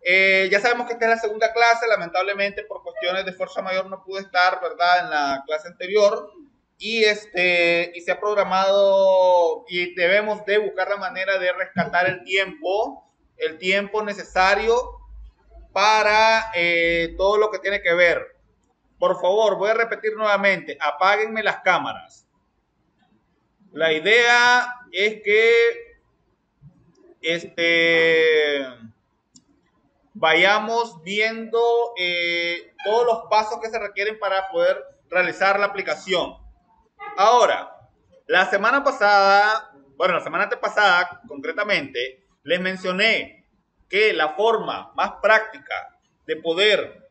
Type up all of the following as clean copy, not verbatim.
Ya sabemos que esta es la segunda clase, lamentablemente por cuestiones de fuerza mayor no pude estar, ¿verdad?, en la clase anterior y se ha programado y debemos de buscar la manera de rescatar el tiempo necesario para todo lo que tiene que ver. Por favor, voy a repetir nuevamente, apáguenme las cámaras. La idea es que este vayamos viendo todos los pasos que se requieren para poder realizar la aplicación. Ahora, la semana pasada, bueno, la semana antepasada concretamente, les mencioné que la forma más práctica de poder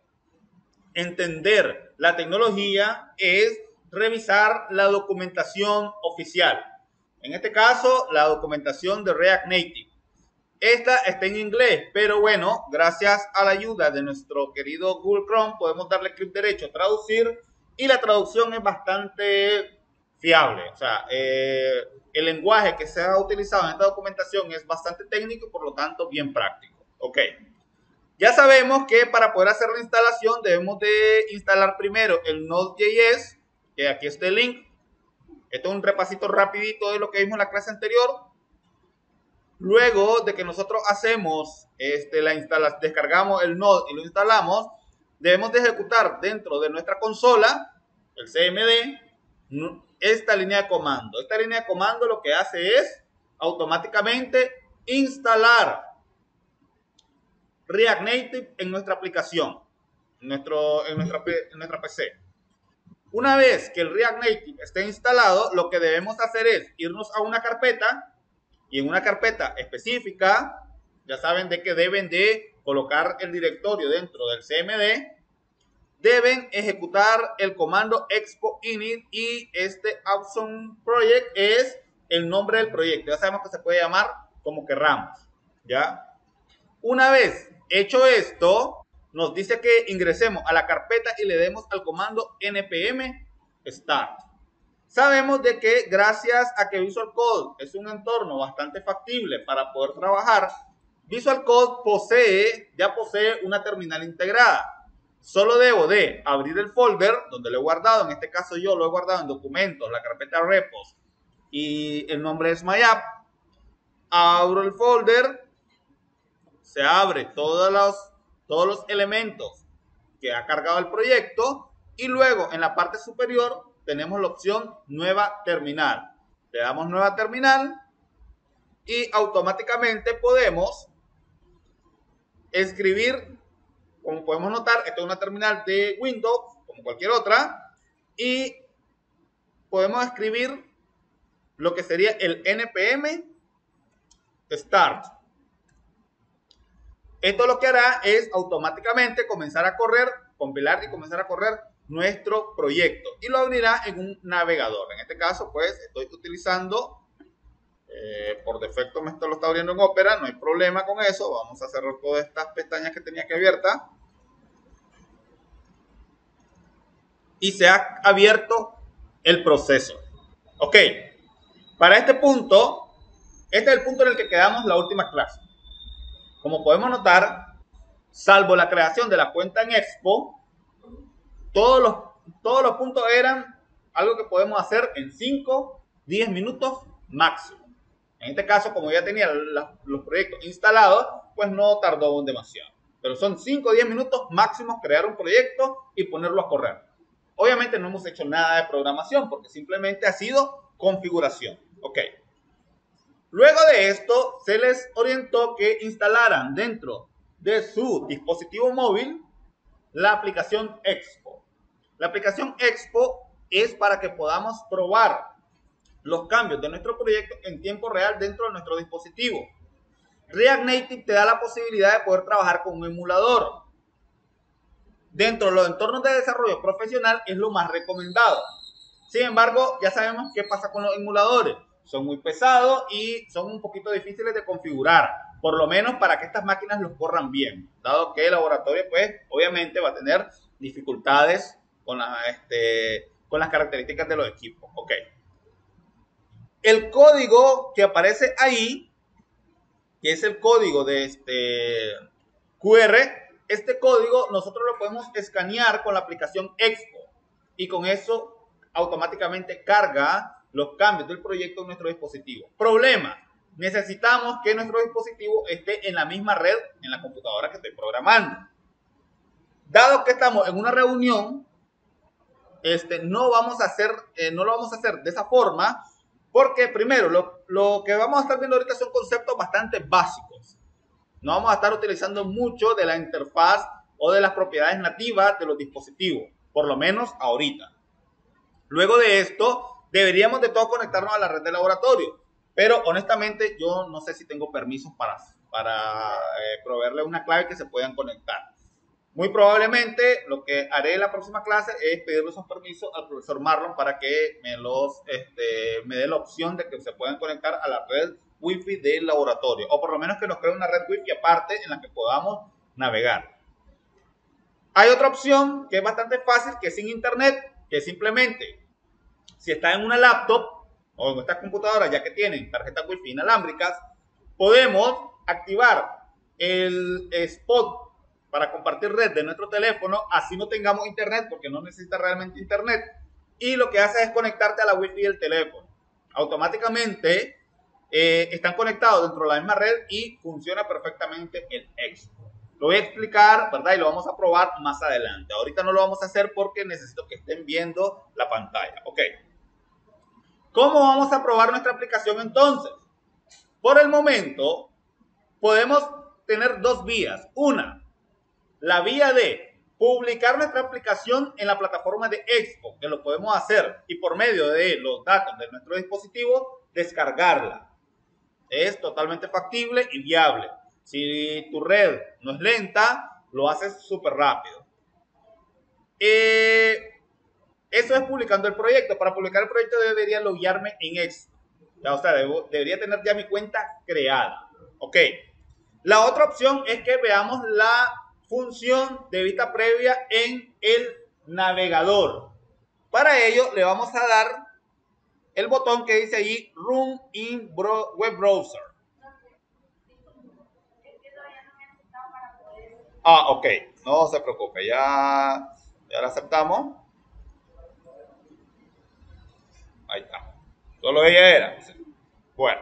entender la tecnología es revisar la documentación oficial. En este caso, la documentación de React Native. Esta está en inglés, pero bueno, gracias a la ayuda de nuestro querido Google Chrome podemos darle clic derecho, traducir, y la traducción es bastante fiable. O sea, el lenguaje que se ha utilizado en esta documentación es bastante técnico y por lo tanto bien práctico. Ok. Ya sabemos que para poder hacer la instalación debemos de instalar primero el Node.js, que aquí está el link. Esto es un repasito rapidito de lo que vimos en la clase anterior. Luego de que nosotros hacemos descargamos el Node y lo instalamos, debemos de ejecutar dentro de nuestra consola, el CMD, esta línea de comando. Esta línea de comando lo que hace es automáticamente instalar React Native en nuestra aplicación, en nuestra PC. Una vez que el React Native esté instalado, lo que debemos hacer es irnos a una carpeta y en una carpeta específica, ya saben de que deben de colocar el directorio dentro del CMD, deben ejecutar el comando expo init y este awesome project es el nombre del proyecto. Ya sabemos que se puede llamar como querramos, ¿ya? Una vez hecho esto, nos dice que ingresemos a la carpeta y le demos al comando npm start. Sabemos de que gracias a que Visual Code es un entorno bastante factible para poder trabajar, Visual Code ya posee una terminal integrada. Solo debo de abrir el folder donde lo he guardado, en este caso yo lo he guardado en documentos, la carpeta repos y el nombre es MyApp. Abro el folder, se abre todos los elementos que ha cargado el proyecto y luego en la parte superior tenemos la opción nueva terminal. Le damos nueva terminal y automáticamente podemos escribir, como podemos notar, esta es una terminal de Windows como cualquier otra y podemos escribir lo que sería el npm start. Esto lo que hará es automáticamente comenzar a correr, compilar y comenzar a correr nuestro proyecto y lo abrirá en un navegador. En este caso, pues estoy utilizando, por defecto me lo está abriendo en Opera, no hay problema con eso. Vamos a cerrar todas estas pestañas que tenía que abiertas y se ha abierto el proceso. Ok, para este punto, este es el punto en el que quedamos la última clase. Como podemos notar, salvo la creación de la cuenta en Expo, todos los puntos eran algo que podemos hacer en 5, 10 minutos máximo. En este caso, como ya tenía los proyectos instalados, pues no tardó demasiado. Pero son 5 o 10 minutos máximo crear un proyecto y ponerlo a correr. Obviamente no hemos hecho nada de programación porque simplemente ha sido configuración. Ok. Luego de esto, se les orientó que instalaran dentro de su dispositivo móvil la aplicación Expo. La aplicación Expo es para que podamos probar los cambios de nuestro proyecto en tiempo real dentro de nuestro dispositivo. React Native te da la posibilidad de poder trabajar con un emulador. Dentro de los entornos de desarrollo profesional es lo más recomendado. Sin embargo, ya sabemos qué pasa con los emuladores. Son muy pesados y son un poquito difíciles de configurar, por lo menos para que estas máquinas los corran bien, dado que el laboratorio, pues, obviamente va a tener dificultades con las características de los equipos. Ok. El código que aparece ahí, que es el código QR. Este código nosotros lo podemos escanear con la aplicación Expo y con eso automáticamente carga los cambios del proyecto en nuestro dispositivo. Problema: necesitamos que nuestro dispositivo esté en la misma red en la computadora que estoy programando. Dado que estamos en una reunión, no lo vamos a hacer de esa forma, porque primero lo que vamos a estar viendo ahorita son conceptos bastante básicos. No vamos a estar utilizando mucho de la interfaz o de las propiedades nativas de los dispositivos, por lo menos ahorita. Luego de esto, deberíamos de todo conectarnos a la red de laboratorio, pero honestamente yo no sé si tengo permisos para proveerle una clave que se puedan conectar. Muy probablemente lo que haré en la próxima clase es pedirle esos permisos al profesor Marlon para que me dé la opción de que se puedan conectar a la red Wi-Fi del laboratorio, o por lo menos que nos cree una red Wi-Fi aparte en la que podamos navegar. Hay otra opción que es bastante fácil, que es sin internet, que simplemente, si está en una laptop o en estas computadoras ya que tienen tarjetas Wi-Fi inalámbricas, podemos activar el spot para compartir red de nuestro teléfono, así no tengamos internet, porque no necesita realmente internet, y lo que hace es conectarte a la Wi-Fi del teléfono. Automáticamente están conectados dentro de la misma red y funciona perfectamente el Expo. Lo voy a explicar, ¿verdad? Y lo vamos a probar más adelante. Ahorita no lo vamos a hacer porque necesito que estén viendo la pantalla. Ok. ¿Cómo vamos a probar nuestra aplicación entonces? Por el momento, podemos tener dos vías. Una, la vía de publicar nuestra aplicación en la plataforma de Expo, que lo podemos hacer, y por medio de los datos de nuestro dispositivo, descargarla. Es totalmente factible y viable. Si tu red no es lenta, lo haces súper rápido. Eso es publicando el proyecto. Para publicar el proyecto debería loguearme en Expo. O sea, debería tener ya mi cuenta creada. Ok. La otra opción es que veamos la función de vista previa en el navegador. Para ello le vamos a dar el botón que dice ahí Run in Web Browser. Ok, no se preocupe, ya lo aceptamos. Ahí está. Solo ella era. Bueno,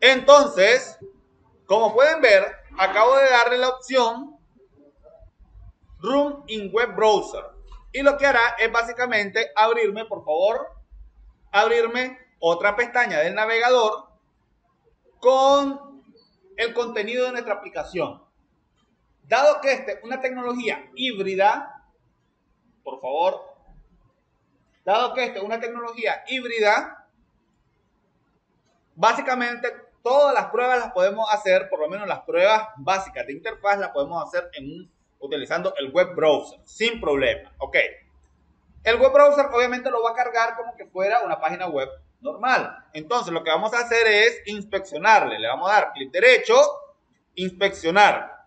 entonces, como pueden ver, acabo de darle la opción Run in Web Browser. Y lo que hará es básicamente abrirme, por favor, abrirme otra pestaña del navegador con el contenido de nuestra aplicación. Dado que esta es una tecnología híbrida, por favor, básicamente todas las pruebas las podemos hacer, por lo menos las pruebas básicas de interfaz las podemos hacer utilizando el web browser, sin problema. Ok. El web browser obviamente lo va a cargar como que fuera una página web normal. Entonces lo que vamos a hacer es inspeccionarle. Le vamos a dar clic derecho, inspeccionar.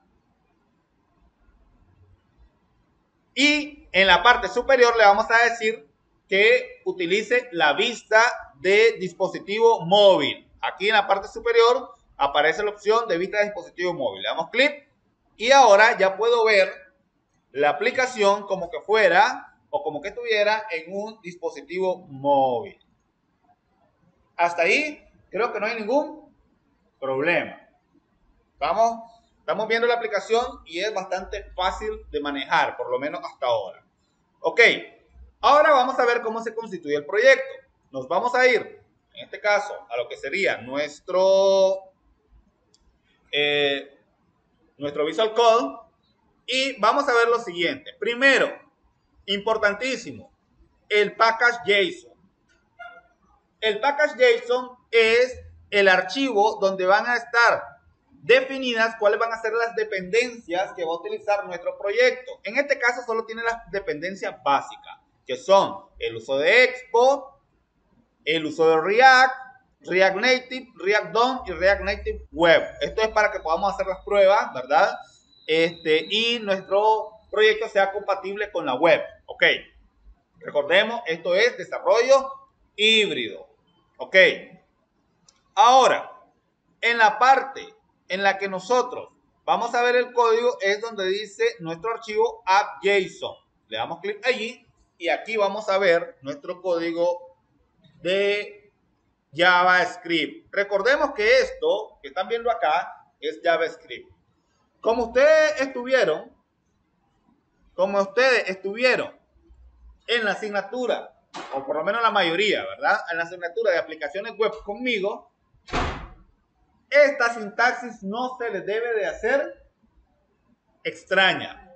Y en la parte superior le vamos a decir que utilice la vista de dispositivo móvil. Aquí en la parte superior aparece la opción de vista de dispositivo móvil. Le damos clic y ahora ya puedo ver la aplicación como que fuera o como que estuviera en un dispositivo móvil. Hasta ahí creo que no hay ningún problema. Estamos viendo la aplicación y es bastante fácil de manejar, por lo menos hasta ahora. Ok, ahora vamos a ver cómo se constituye el proyecto. Nos vamos a ir, en este caso, a lo que sería nuestro Visual Code y vamos a ver lo siguiente. Primero, importantísimo, el package JSON. El package JSON es el archivo donde van a estar definidas cuáles van a ser las dependencias que va a utilizar nuestro proyecto. En este caso solo tiene las dependencias básicas, que son el uso de Expo, el uso de React, React Native, React DOM y React Native Web. Esto es para que podamos hacer las pruebas, ¿verdad? Y nuestro proyecto sea compatible con la web. Ok. Recordemos, esto es desarrollo híbrido. Ok. Ahora, en la parte en la que nosotros vamos a ver el código, es donde dice nuestro archivo app.json. Le damos clic allí y aquí vamos a ver nuestro código de JavaScript. Recordemos que esto que están viendo acá es JavaScript. Como ustedes estuvieron en la asignatura, o por lo menos la mayoría, ¿verdad? En la asignatura de aplicaciones web conmigo, esta sintaxis no se les debe de hacer extraña.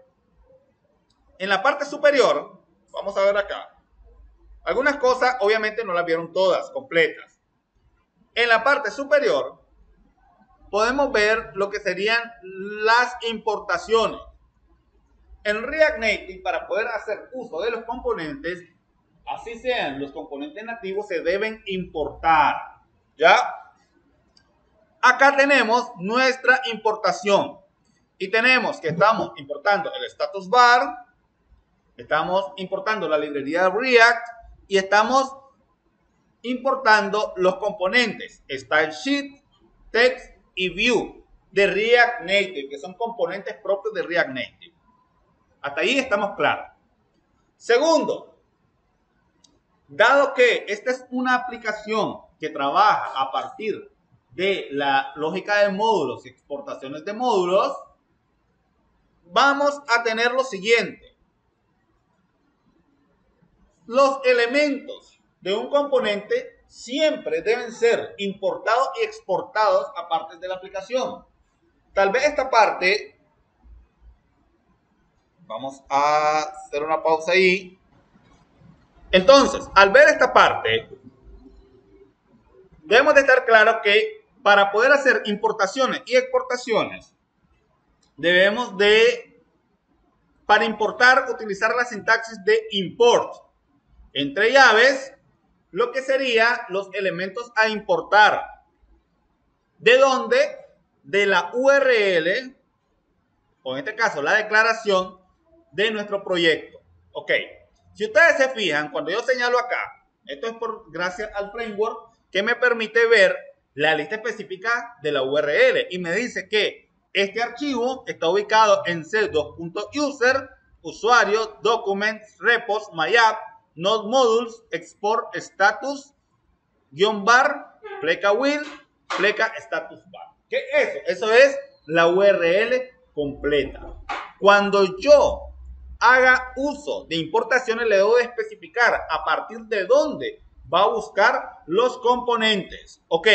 En la parte superior, vamos a ver acá, algunas cosas obviamente no las vieron todas completas. En la parte superior podemos ver lo que serían las importaciones. En React Native, para poder hacer uso de los componentes, así sean los componentes nativos, se deben importar. ¿Ya? Acá tenemos nuestra importación. Y tenemos que estamos importando el status bar, estamos importando la librería React y estamos importando los componentes Style Sheet, Text y View de React Native, que son componentes propios de React Native. Hasta ahí estamos claros. Segundo, dado que esta es una aplicación que trabaja a partir de la lógica de módulos y exportaciones de módulos, vamos a tener lo siguiente. Los elementos de un componente siempre deben ser importados y exportados a partes de la aplicación. Tal vez esta parte, vamos a hacer una pausa ahí. Entonces, al ver esta parte, debemos de estar claros que para poder hacer importaciones y exportaciones, debemos de, para importar, utilizar la sintaxis de import. Entre llaves, lo que serían los elementos a importar. ¿De dónde? De la URL, o en este caso la declaración de nuestro proyecto. Ok, si ustedes se fijan, cuando yo señalo acá, esto es por gracias al framework que me permite ver la lista específica de la URL y me dice que este archivo está ubicado en c2.user, usuario, documents, repos, myapp, node modules, export status, _bar, pleca will, pleca status bar. ¿Qué es eso? Eso es la URL completa. Cuando yo haga uso de importaciones, le debo de especificar a partir de dónde va a buscar los componentes. Ok.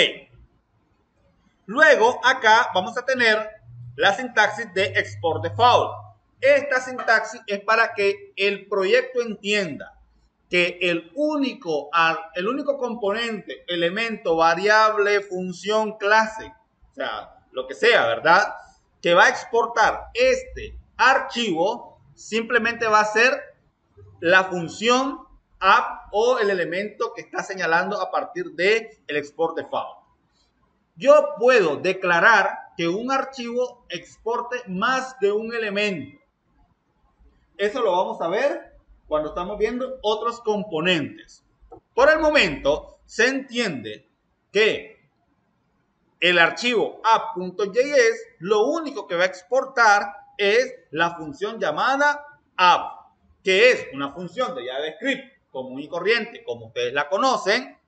Luego, acá vamos a tener la sintaxis de export default. Esta sintaxis es para que el proyecto entienda que el único componente, elemento, variable, función, clase, o sea, lo que sea, ¿verdad?, que va a exportar este archivo, simplemente va a ser la función app o el elemento que está señalando a partir del export default. Yo puedo declarar que un archivo exporte más de un elemento. Eso lo vamos a ver cuando estamos viendo otros componentes. Por el momento, se entiende que el archivo app.js lo único que va a exportar es la función llamada app, que es una función de JavaScript común y corriente, como ustedes la conocen,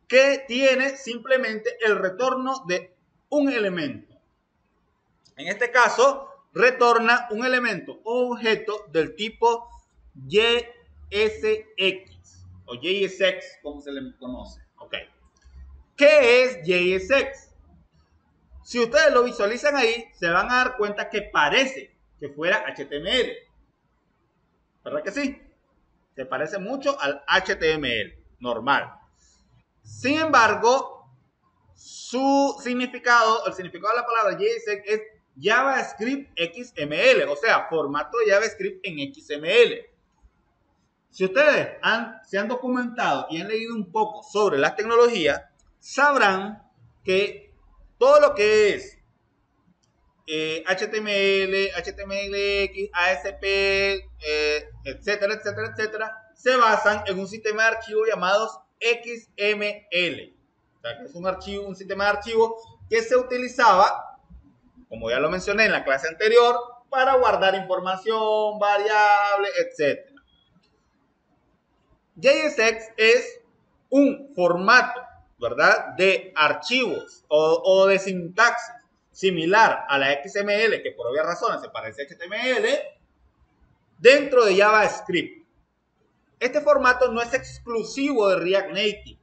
que tiene simplemente el retorno de un elemento. En este caso, retorna un elemento o objeto del tipo JSX o JSX, como se le conoce. Okay. ¿Qué es JSX? Si ustedes lo visualizan ahí, se van a dar cuenta que parece que fuera HTML. ¿Verdad que sí? Se parece mucho al HTML normal. Sin embargo, su significado, el significado de la palabra JSX es JavaScript XML, o sea, formato de JavaScript en XML. Si ustedes se han documentado y han leído un poco sobre las tecnologías, sabrán que todo lo que es HTML, HTMLX, ASP, etcétera, etcétera, etcétera, se basan en un sistema de archivos llamados XML. O sea, que es un sistema de archivos que se utilizaba como ya lo mencioné en la clase anterior, para guardar información, variables, etc. JSX es un formato, ¿verdad?, de archivos o de sintaxis similar a la XML, que por obvias razones se parece a HTML, dentro de JavaScript. Este formato no es exclusivo de React Native.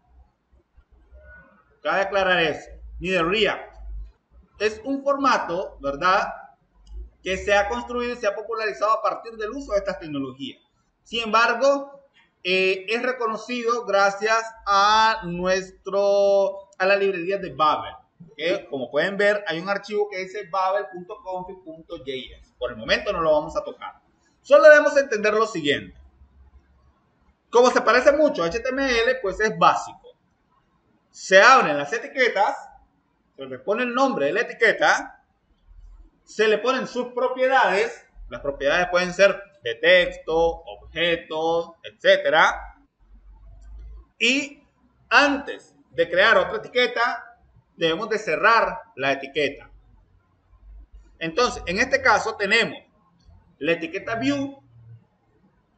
Cabe aclarar eso, ni de React. Es un formato, ¿verdad?, que se ha construido y se ha popularizado a partir del uso de estas tecnologías. Sin embargo, es reconocido gracias a la librería de Babel. Como pueden ver, hay un archivo que dice babel.config.js. Por el momento no lo vamos a tocar. Solo debemos entender lo siguiente. Como se parece mucho a HTML, pues es básico. Se abren las etiquetas, se le pone el nombre de la etiqueta, se le ponen sus propiedades. Las propiedades pueden ser de texto, objetos, etc. Y antes de crear otra etiqueta, debemos de cerrar la etiqueta. Entonces, en este caso tenemos la etiqueta view,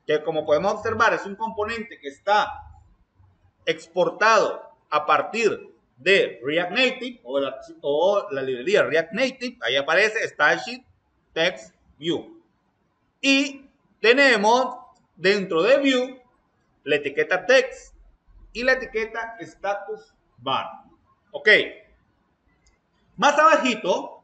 que como podemos observar es un componente que está exportado a partir de React Native o la librería React Native. Ahí aparece Stylesheet Text View. Y tenemos dentro de View la etiqueta Text y la etiqueta Status Bar. Ok. Más abajito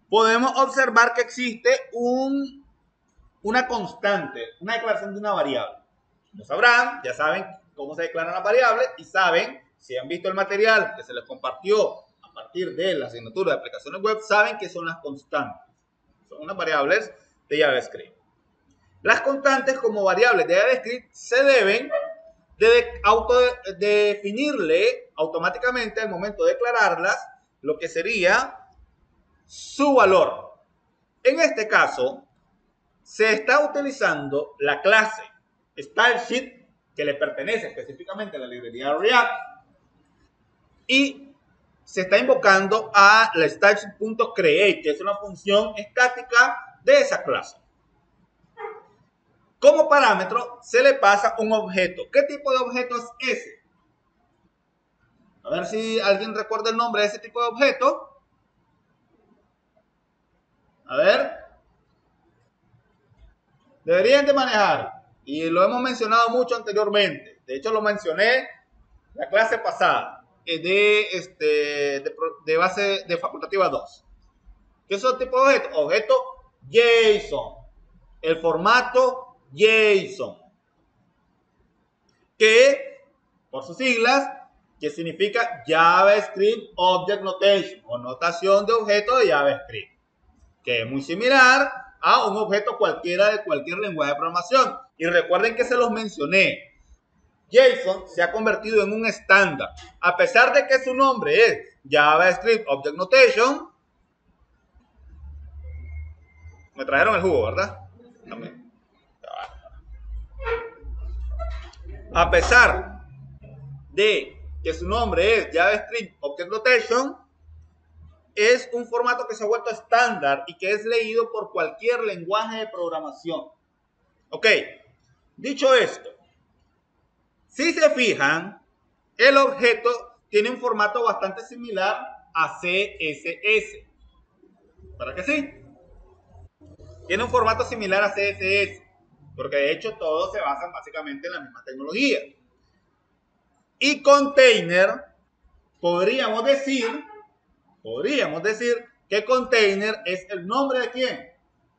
podemos observar que existe una constante, una declaración de una variable. Como sabrán, ya saben cómo se declaran las variables y saben, si han visto el material que se les compartió a partir de la asignatura de aplicaciones web, saben que son las constantes. Son unas variables de JavaScript. Las constantes como variables de JavaScript se deben de definirle automáticamente al momento de declararlas lo que sería su valor. En este caso, se está utilizando la clase Stylesheet, que le pertenece específicamente a la librería React, y se está invocando a la Stylesheet.create, que es una función estática de esa clase. Como parámetro se le pasa un objeto. ¿Qué tipo de objeto es ese? A ver si alguien recuerda el nombre de ese tipo de objeto. A ver. Deberían de manejar. Y lo hemos mencionado mucho anteriormente. De hecho, lo mencioné la clase pasada de base de facultativa 2. ¿Qué es el tipo de objeto? Objeto JSON. El formato JSON. Que, por sus siglas, que significa JavaScript Object Notation o notación de objeto de JavaScript, que es muy similar a un objeto cualquiera de cualquier lenguaje de programación. Y recuerden que se los mencioné. JSON se ha convertido en un estándar. A pesar de que su nombre es JavaScript Object Notation, me trajeron el jugo, ¿verdad? También. A pesar de que su nombre es JavaScript Object Notation, es un formato que se ha vuelto estándar y que es leído por cualquier lenguaje de programación. Ok, dicho esto, si se fijan, el objeto tiene un formato bastante similar a CSS. ¿Para qué sí? Tiene un formato similar a CSS, porque de hecho todos se basan básicamente en la misma tecnología. Y container, podríamos decir que container es el nombre de quién,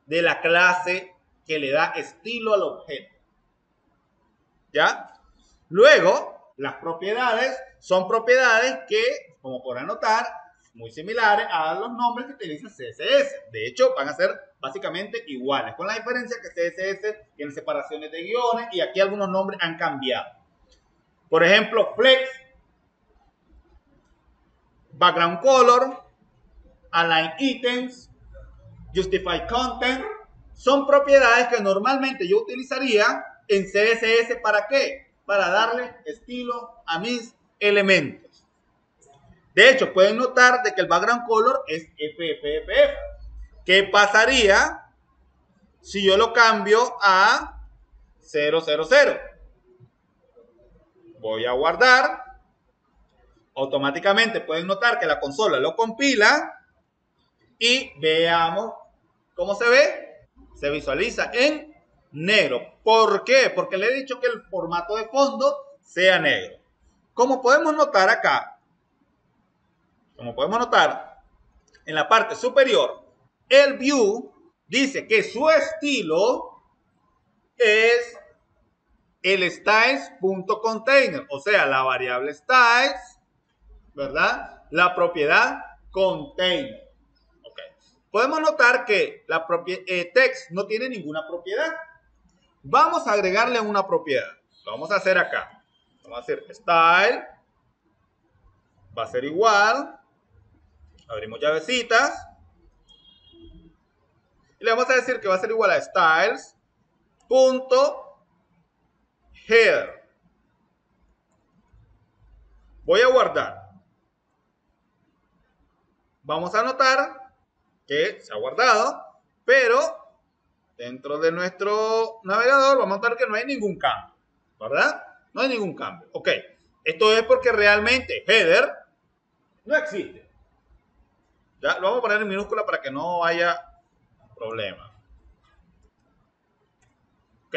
de la clase que le da estilo al objeto. ¿Ya? Luego, las propiedades son propiedades que, como podrán notar, muy similares a los nombres que utiliza CSS. De hecho, van a ser básicamente iguales, con la diferencia que CSS tiene separaciones de guiones y aquí algunos nombres han cambiado. Por ejemplo, flex, background color, align items, justify content, son propiedades que normalmente yo utilizaría en CSS. ¿Para qué? Para darle estilo a mis elementos. De hecho, pueden notar de que el background color es FFFF. ¿Qué pasaría si yo lo cambio a 000? Voy a guardar. Automáticamente pueden notar que la consola lo compila. Y veamos cómo se ve. Se visualiza en negro. ¿Por qué? Porque le he dicho que el formato de fondo sea negro. Como podemos notar acá, en la parte superior, el view dice que su estilo es el styles.container, o sea, la variable styles, ¿verdad? La propiedad container. Okay. Podemos notar que la text no tiene ninguna propiedad. Vamos a agregarle una propiedad. Lo vamos a hacer acá. Vamos a hacer style. Va a ser igual. Abrimos llavecitas. Y le vamos a decir que va a ser igual a styles.header. Voy a guardar. Vamos a notar que se ha guardado, pero dentro de nuestro navegador vamos a notar que no hay ningún cambio, ¿verdad? No hay ningún cambio. Ok, esto es porque realmente header no existe. Ya lo vamos a poner en minúscula para que no haya problema. Ok,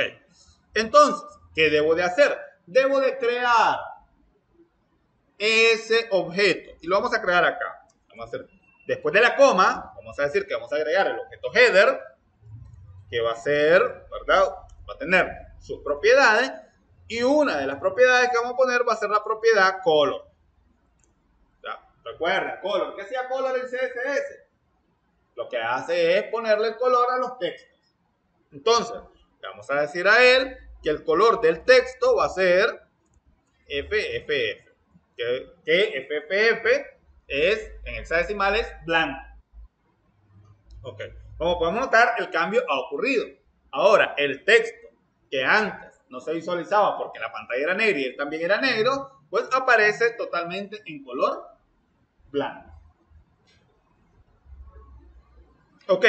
entonces, ¿qué debo de hacer? Debo de crear ese objeto y lo vamos a crear acá. Vamos a hacer, después de la coma, vamos a decir que vamos a agregar el objeto header, que va a ser, ¿verdad? Va a tener sus propiedades y una de las propiedades que vamos a poner va a ser la propiedad color. ¿Ya? Recuerden, color. ¿Qué hacía color en CSS? Lo que hace es ponerle el color a los textos. Entonces, vamos a decir a él que el color del texto va a ser FFF. Que FFF es, en hexadecimales, blanco. Ok. Como podemos notar, el cambio ha ocurrido. Ahora, el texto que antes no se visualizaba porque la pantalla era negra y él también era negro, pues aparece totalmente en color blanco. Ok.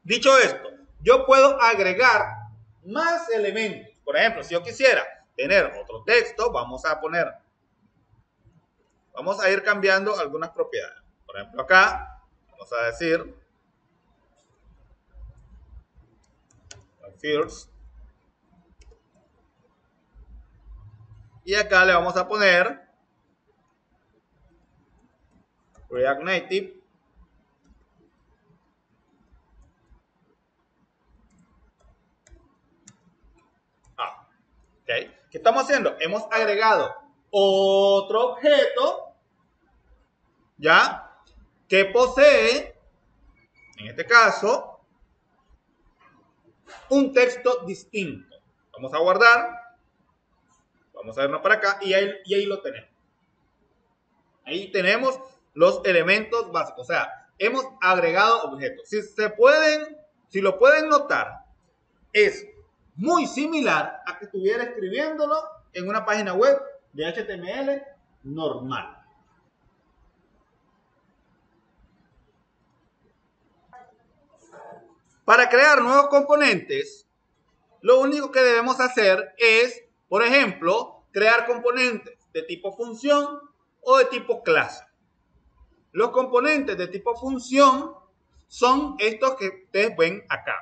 Dicho esto, yo puedo agregar más elementos. Por ejemplo, si yo quisiera tener otro texto, vamos a ir cambiando algunas propiedades. Por ejemplo, acá vamos a decir fields. Y acá le vamos a poner React Native ¿okay? ¿Qué estamos haciendo? Hemos agregado otro objeto, ¿ya? Que posee, en este caso, un texto distinto. Vamos a guardar. Vamos a vernos para acá y ahí lo tenemos. Ahí tenemos los elementos básicos. O sea, hemos agregado objetos. Si lo pueden notar, es muy similar a que estuviera escribiéndolo en una página web de HTML normal. Para crear nuevos componentes, lo único que debemos hacer es, por ejemplo, crear componentes de tipo función o de tipo clase. Los componentes de tipo función son estos que ustedes ven acá.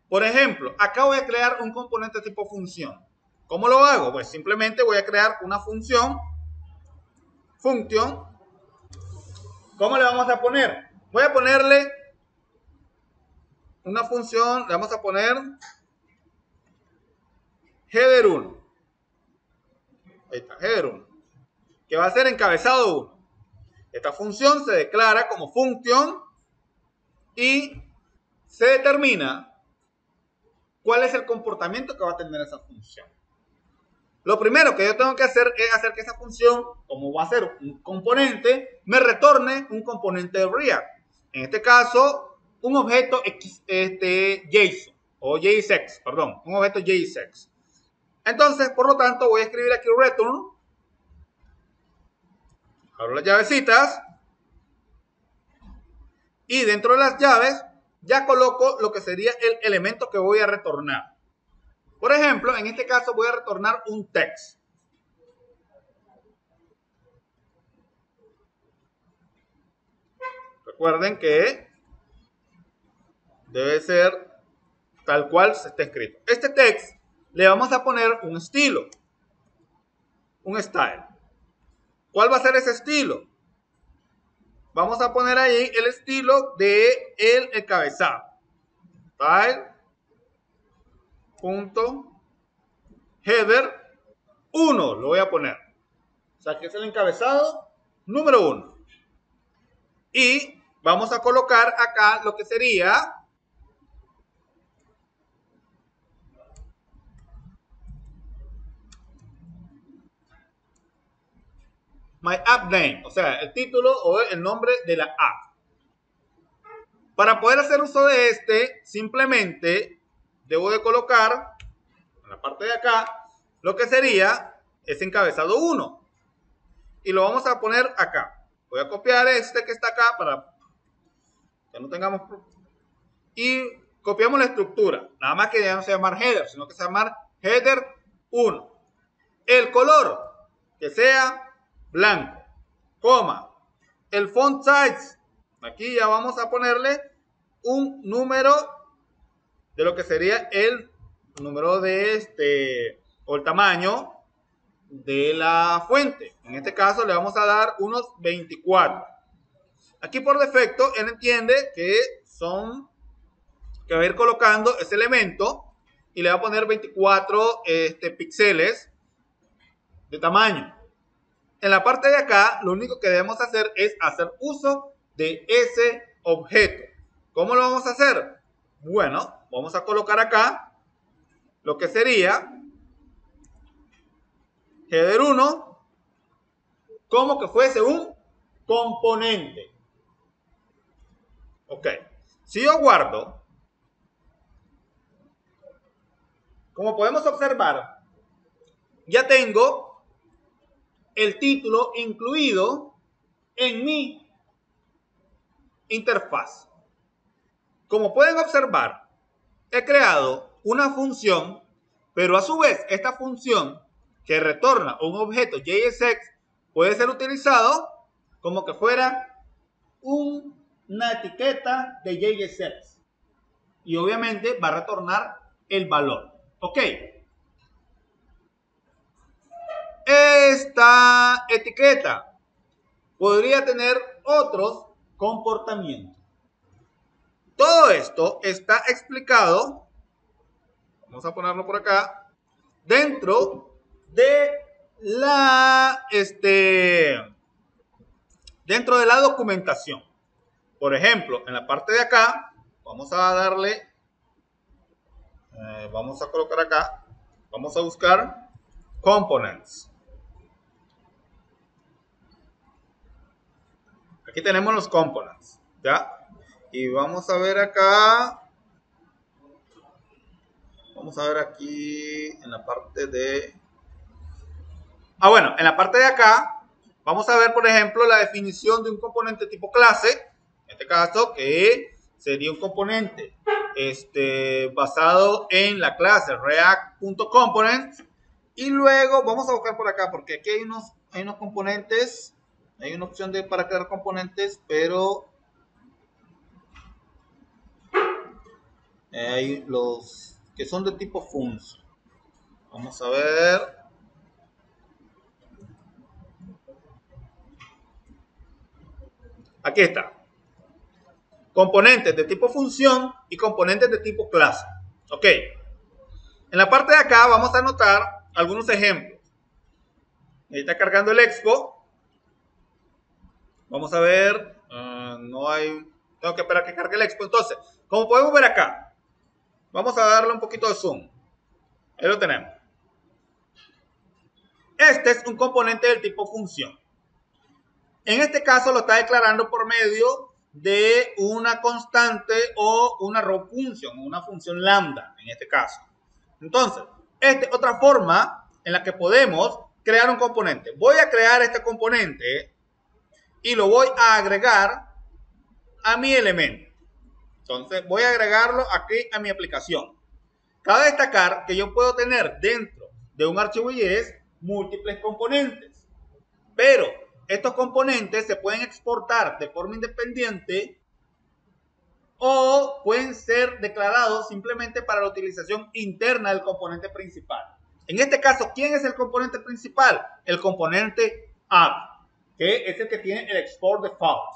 Por ejemplo, acá voy a crear un componente de tipo función. ¿Cómo lo hago? Pues simplemente voy a crear una función. Function. ¿Cómo le vamos a poner? Voy a ponerle una función, le vamos a poner header1. Ahí está, header1. Que va a ser encabezado 1. Esta función se declara como function y se determina cuál es el comportamiento que va a tener esa función. Lo primero que yo tengo que hacer es hacer que esa función, como va a ser un componente, me retorne un componente de React. En este caso, un objeto JSON o JSX, perdón, un objeto JSX. Entonces, por lo tanto, voy a escribir aquí return Abro las llavecitas. Y dentro de las llaves ya coloco lo que sería el elemento que voy a retornar. Por ejemplo, en este caso voy a retornar un text. Recuerden que debe ser tal cual se está escrito. Este text le vamos a poner un estilo, un style. ¿Cuál va a ser ese estilo? Vamos a poner ahí el estilo de el encabezado. Style. Punto. Header 1 lo voy a poner. O sea, que es el encabezado número 1. Y vamos a colocar acá lo que sería my app name, o sea, el título o el nombre de la app. Para poder hacer uso de este, simplemente debo de colocar en la parte de acá lo que sería ese encabezado 1. Y lo vamos a poner acá. Voy a copiar este que está acá para que no tengamos... Y copiamos la estructura. Nada más que ya no se llama header, sino que se llama header 1. El color, que sea blanco, coma. El font size, aquí ya vamos a ponerle un número de lo que sería el número de o el tamaño de la fuente. En este caso le vamos a dar unos 24. Aquí por defecto él entiende que va a ir colocando ese elemento y le va a poner 24 píxeles de tamaño. En la parte de acá, lo único que debemos hacer es hacer uso de ese objeto. ¿Cómo lo vamos a hacer? Bueno, vamos a colocar acá lo que sería header 1 como que fuese un componente. Ok. Si yo guardo, como podemos observar, ya tengo el título incluido en mi interfaz. Como pueden observar, he creado una función, pero a su vez esta función que retorna un objeto JSX puede ser utilizado como que fuera una etiqueta de JSX. Y obviamente va a retornar el valor. Ok. Esta etiqueta podría tener otros comportamientos. Todo esto está explicado, vamos a ponerlo por acá, dentro de dentro de la documentación. Por ejemplo, en la parte de acá, vamos a darle, vamos a colocar acá, vamos a buscar components. Aquí tenemos los components, ¿ya? Y vamos a ver acá, vamos a ver aquí en la parte de... bueno, en la parte de acá, vamos a ver, por ejemplo, la definición de un componente tipo clase. En este caso, que sería un componente basado en la clase React.components. Y luego vamos a buscar por acá, porque aquí hay unos componentes. Hay una opción para crear componentes, pero hay los que son de tipo function. Vamos a ver. Aquí está. Componentes de tipo función y componentes de tipo clase. Ok. En la parte de acá vamos a anotar algunos ejemplos. Ahí está cargando el expo. Vamos a ver. No hay... Tengo que esperar que cargue el expo. Entonces, como podemos ver acá, vamos a darle un poquito de zoom. Ahí lo tenemos. Este es un componente del tipo función. En este caso lo está declarando por medio de una constante o una raw function, una función lambda en este caso. Entonces, esta es otra forma en la que podemos crear un componente. Voy a crear este componente y lo voy a agregar a mi elemento. Entonces voy a agregarlo aquí a mi aplicación. Cabe destacar que yo puedo tener dentro de un archivo JS múltiples componentes, pero estos componentes se pueden exportar de forma independiente o pueden ser declarados simplemente para la utilización interna del componente principal. En este caso, ¿quién es el componente principal? El componente app, que es el que tiene el export default.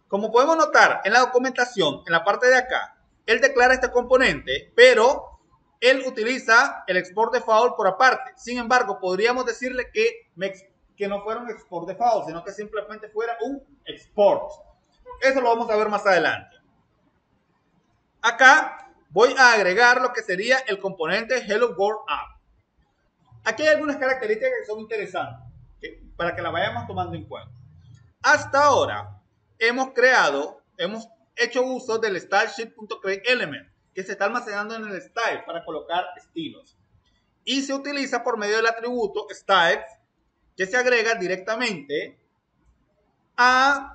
Como podemos notar en la documentación, en la parte de acá, él declara este componente, pero él utiliza el export default por aparte. Sin embargo, podríamos decirle que no fuera un export default, sino que simplemente fuera un export. Eso lo vamos a ver más adelante. Acá voy a agregar lo que sería el componente Hello World App. Aquí hay algunas características que son interesantes, para que las vayamos tomando en cuenta. Hasta ahora hemos hecho uso del stylesheet.createElement, que se está almacenando en el style para colocar estilos. Y se utiliza por medio del atributo styles, que se agrega directamente a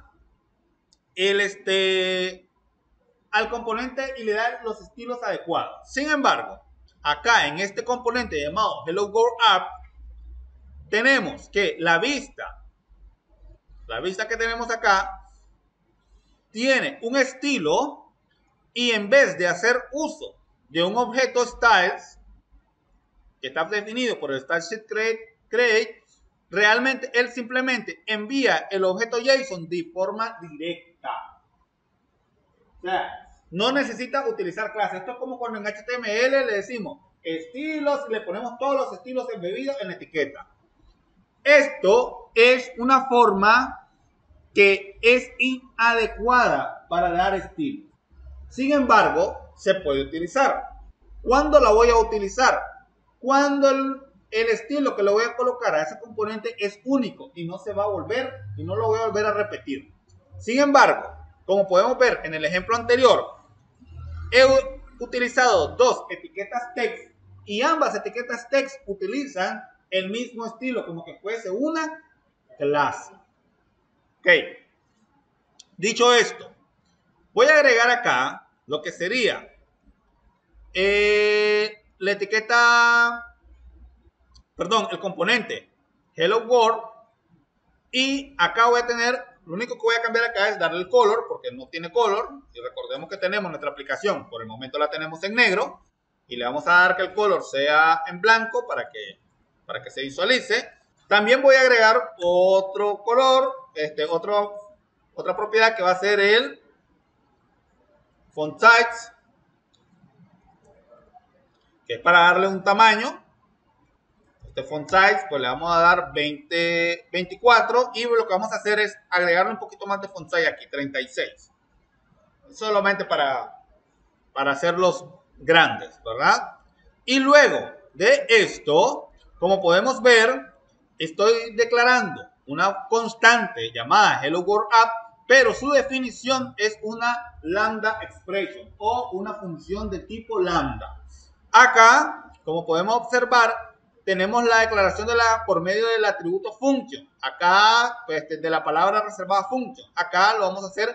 al componente y le da los estilos adecuados. Sin embargo, acá en este componente llamado Hello World App, tenemos que la vista que tenemos acá, tiene un estilo y en vez de hacer uso de un objeto styles, que está definido por el stylesheet create, realmente él simplemente envía el objeto JSON de forma directa. O sea, no necesita utilizar clases. Esto es como cuando en HTML le decimos estilos, le ponemos todos los estilos embebidos en la etiqueta. Esto es una forma que es inadecuada para dar estilo. Sin embargo, se puede utilizar. ¿Cuándo la voy a utilizar? Cuando el estilo que le voy a colocar a ese componente es único y no se va a volver y no lo voy a volver a repetir. Sin embargo, como podemos ver en el ejemplo anterior, he utilizado dos etiquetas text y ambas etiquetas text utilizan el mismo estilo, como que fuese una clase. Ok. Dicho esto, voy a agregar acá lo que sería la etiqueta, perdón, el componente Hello World, y acá voy a tener, lo único que voy a cambiar acá es darle el color, porque no tiene color, y recordemos que tenemos nuestra aplicación, por el momento la tenemos en negro, y le vamos a dar que el color sea en blanco para que se visualice. También voy a agregar otro color, otra propiedad que va a ser el font size, que es para darle un tamaño. Este font size, pues le vamos a dar 24 y lo que vamos a hacer es agregarle un poquito más de font size aquí, 36. Solamente para hacerlos grandes, ¿verdad? Y luego de esto, como podemos ver, estoy declarando una constante llamada Hello World App, pero su definición es una lambda expression o una función de tipo lambda. Acá, como podemos observar, tenemos la declaración por medio del atributo function. Acá, pues, de la palabra reservada function. Acá lo vamos a hacer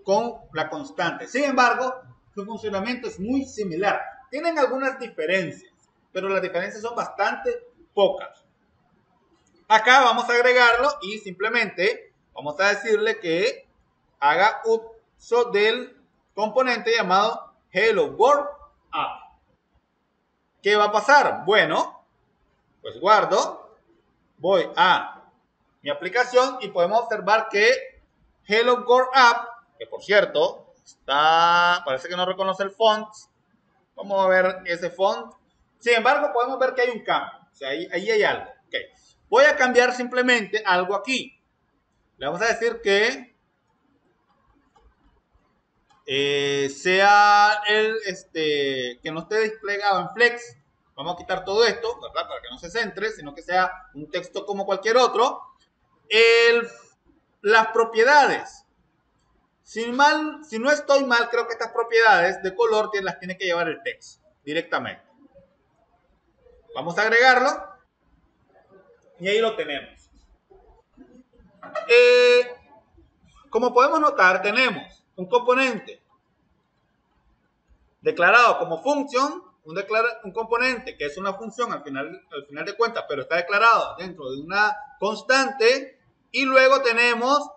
con la constante. Sin embargo, su funcionamiento es muy similar. Tienen algunas diferencias, pero las diferencias son bastante pocas. Acá vamos a agregarlo y simplemente vamos a decirle que haga uso del componente llamado Hello World App. ¿Qué va a pasar? Bueno, pues guardo, voy a mi aplicación y podemos observar que Hello World App, que por cierto, parece que no reconoce el font. Vamos a ver ese font. Sin embargo, podemos ver que hay un cambio. O sea, ahí hay algo. Okay. Voy a cambiar simplemente algo aquí. Le vamos a decir que sea que no esté desplegado en flex. Vamos a quitar todo esto, ¿verdad? Para que no se centre, sino que sea un texto como cualquier otro. Las propiedades. Si no estoy mal, creo que estas propiedades de color las tiene que llevar el texto directamente. Vamos a agregarlo y ahí lo tenemos. Como podemos notar, tenemos un componente declarado como función, un componente que es una función al final de cuentas, pero está declarado dentro de una constante, y luego tenemos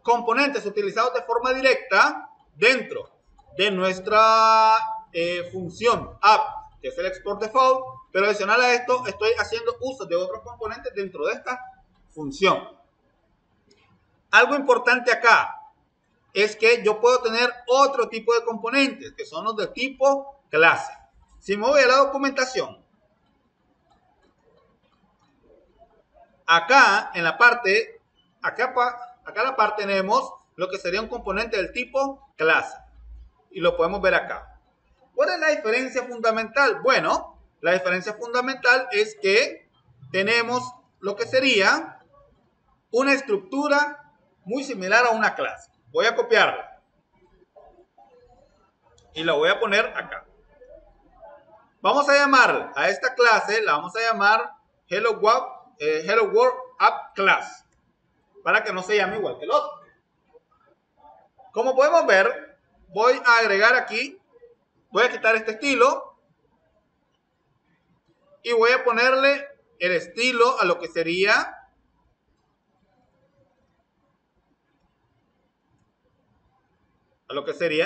componentes utilizados de forma directa dentro de nuestra función app, que es el export default, pero adicional a esto estoy haciendo uso de otros componentes dentro de esta función. Algo importante acá es que yo puedo tener otro tipo de componentes, que son los de tipo clase. Si me voy a la documentación, acá en la parte, acá a la par tenemos lo que sería un componente del tipo clase. Y lo podemos ver acá. ¿Cuál es la diferencia fundamental? Bueno, la diferencia fundamental es que tenemos lo que sería una estructura muy similar a una clase. Voy a copiarla y la voy a poner acá. Vamos a llamar a esta clase, la vamos a llamar Hello World App Class, para que no se llame igual que el otro. Como podemos ver, voy a agregar aquí, voy a quitar este estilo y voy a ponerle el estilo a lo que sería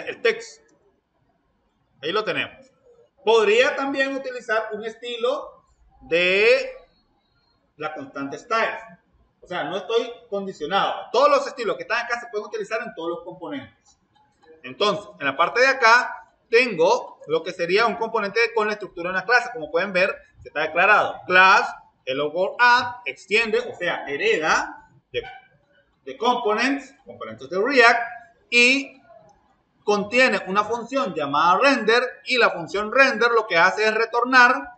el texto. Ahí lo tenemos. Podría también utilizar un estilo de la constante style. O sea, no estoy condicionado. Todos los estilos que están acá se pueden utilizar en todos los componentes. Entonces, en la parte de acá tengo lo que sería un componente con la estructura de una clase. Como pueden ver, se está declarado class, hello world app, extiende, o sea, hereda de componentes de React, y contiene una función llamada render, y la función render lo que hace es retornar.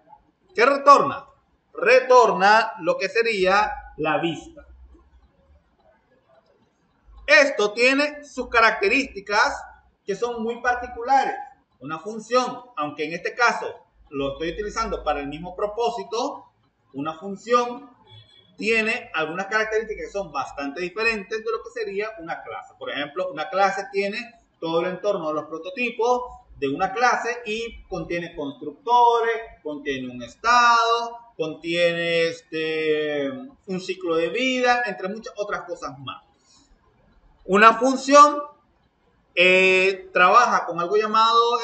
¿Qué retorna? Retorna lo que sería la vista. Esto tiene sus características que son muy particulares. Una función, aunque en este caso lo estoy utilizando para el mismo propósito, una función tiene algunas características que son bastante diferentes de lo que sería una clase. Por ejemplo, una clase tiene todo el entorno de los prototipos de una clase y contiene constructores, contiene un estado, contiene un ciclo de vida, entre muchas otras cosas más. Una función trabaja con algo llamado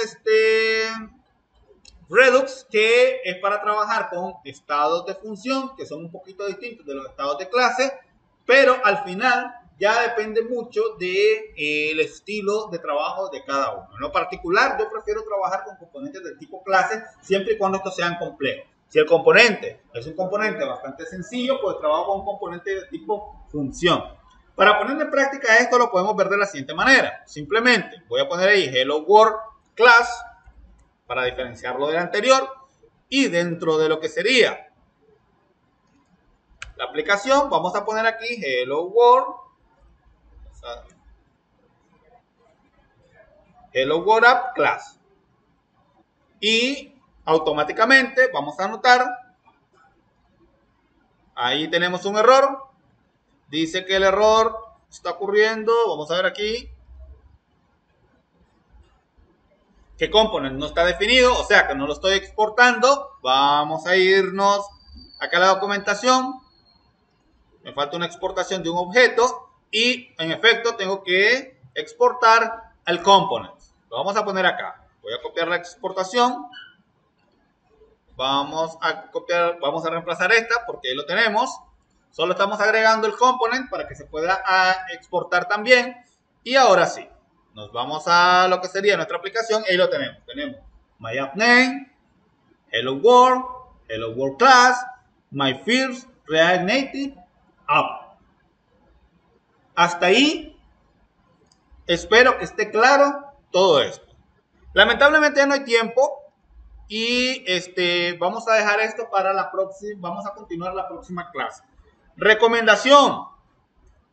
Redux, que es para trabajar con estados de función que son un poquito distintos de los estados de clase, pero al final ya depende mucho del estilo de trabajo de cada uno. En lo particular, yo prefiero trabajar con componentes del tipo clase siempre y cuando estos sean complejos. Si el componente es un componente bastante sencillo, pues trabajo con un componente de tipo función. Para poner en práctica esto lo podemos ver de la siguiente manera. Simplemente voy a poner ahí Hello World Class para diferenciarlo del anterior, y dentro de lo que sería la aplicación vamos a poner aquí Hello World App Class, y automáticamente vamos a anotar, ahí tenemos un error, dice que el error está ocurriendo, vamos a ver aquí, que component no está definido, o sea que no lo estoy exportando. Vamos a irnos acá a la documentación, me falta una exportación de un objeto y en efecto tengo que exportar el component. Lo vamos a poner acá, voy a copiar la exportación, vamos a reemplazar esta porque ahí lo tenemos, solo estamos agregando el component para que se pueda exportar también. Y ahora sí, nos vamos a lo que sería nuestra aplicación, y ahí lo tenemos. Tenemos My App Name, Hello World Class, My First React Native App. Hasta ahí, espero que esté claro todo esto. Lamentablemente ya no hay tiempo y vamos a dejar esto para la próxima, vamos a continuar la próxima clase. Recomendación,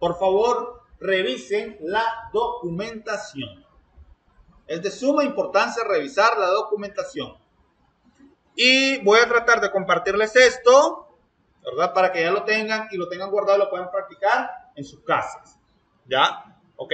por favor, revisen la documentación. Es de suma importancia revisar la documentación. Y voy a tratar de compartirles esto, ¿verdad? Para que ya lo tengan y lo tengan guardado y lo puedan practicar en sus casas. ¿Ya? Ok.